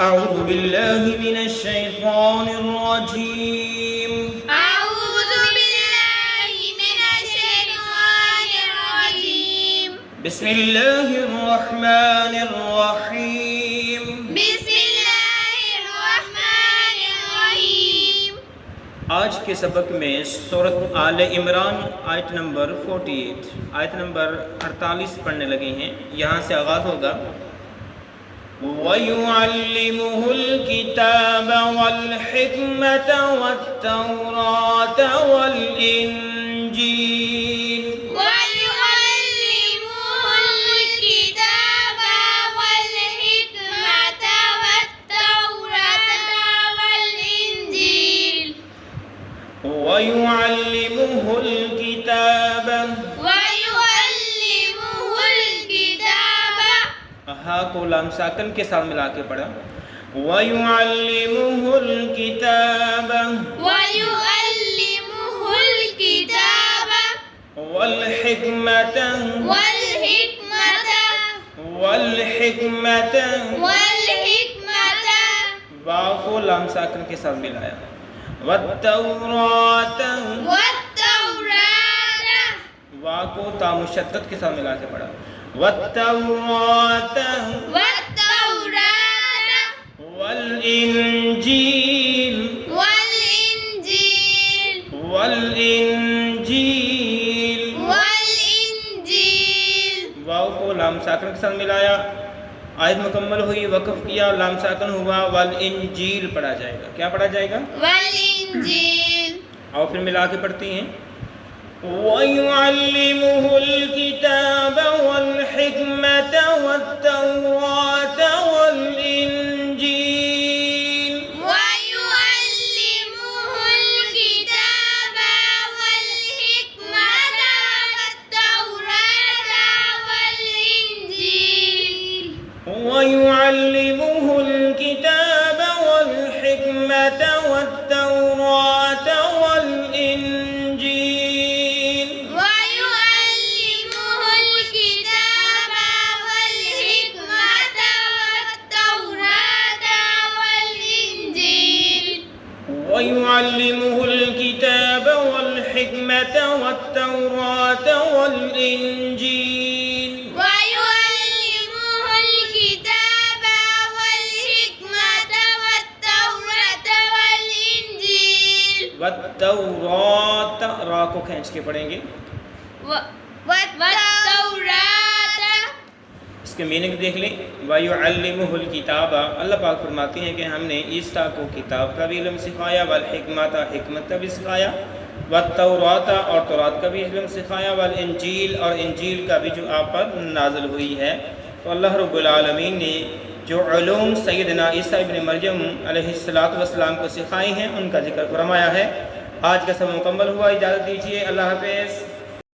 अऊज़ु बिल्लाहि मिनश्शैतानिर्रजीम। अऊज़ु बिल्लाहि मिनश्शैतानिर्रजीम। बिस्मिल्लाहिर्रहमानिर्रहीम। बिस्मिल्लाहिर्रहमानिर्रहीम। आज के सबक में सूरत आले इमरान आयत नंबर 48 आयत नंबर 48 पढ़ने लगे हैं। यहाँ से आगाज़ होगा वयुअल्लिमुहुल किताब वल हिकमत वत्तौरात वल इंजील। वयुअल्लिमुहुल किताब वल हिकमत वत्तौरात वल इंजील। वयुअल्लिमुहुल किताब, हा को लाम साकन के साथ मिला के पढ़ा। वयुअल्लिमुहुल किताब वयुअल्लिमुहुल किताब वल हिकमत वल हिकमत वल हिकमत, वल हिकमत। वाव को लाम साकन के साथ मिलाया। वत्तौरात, वत्तौरात वा को ता मुशद्दद के साथ मिला के पढ़ा। वत्तौरात वत्तौरात वल इंजील वल इंजील वल इंजील, वल इंजील। वाव को लाम साकन के साथ मिलाया। आयत मुकम्मल हुई, वक़फ़ किया, लाम साकन हुआ, वल इंजील पढ़ा जाएगा। क्या पढ़ा जाएगा? वल इंजील। और फिर मिला के पढ़ती हैं वयुअल्लिमुहुल किताब वल हिकमत वत्तौरात वल इंजील। वयुअल्लिमुहुल किताब वल हिकमत वत्तौरात वल इंजील। वयुअल्लिमुहुल किताब वल हिकमत वत्तौरात वल इंजील। वयुअल्लिमुहुल किताब वल हिकमत वत्तौरात वल इंजील। वयुअल्लिमुहुल किताब वल हिकमत वत्तौरात वल इंजील। वयुअल्लिमुहुल किताब वल हिकमत वत्तौरात वल इंजील। वत्तौरात, रा को खींच के पढ़ेंगे। वत्तौरात। इसके मीनिंग देख लें। वयुअल्लिमुहुल किताब, अल्लाह पाक फरमाती हैं कि हमने ईसा को किताब का भी इल्म सिखाया, वल हिकमत, हिकमत का भी सिखाया, वत्तौरात और तौरात का भी इल्म सिखाया, वल इंजील और इंजील का भी जो आप पर नाज़िल हुई है। तो अल्लाह रब्बुल आलमीन ने जो उलूम सैयदना ईसा इब्न मरियम अलैहिस्सलातु वस्सलाम को सिखाई हैं उनका जिक्र फरमाया है। आज का सब मुकम्मल हुआ। इजाज़त दीजिए। अल्लाह हाफ़िज़।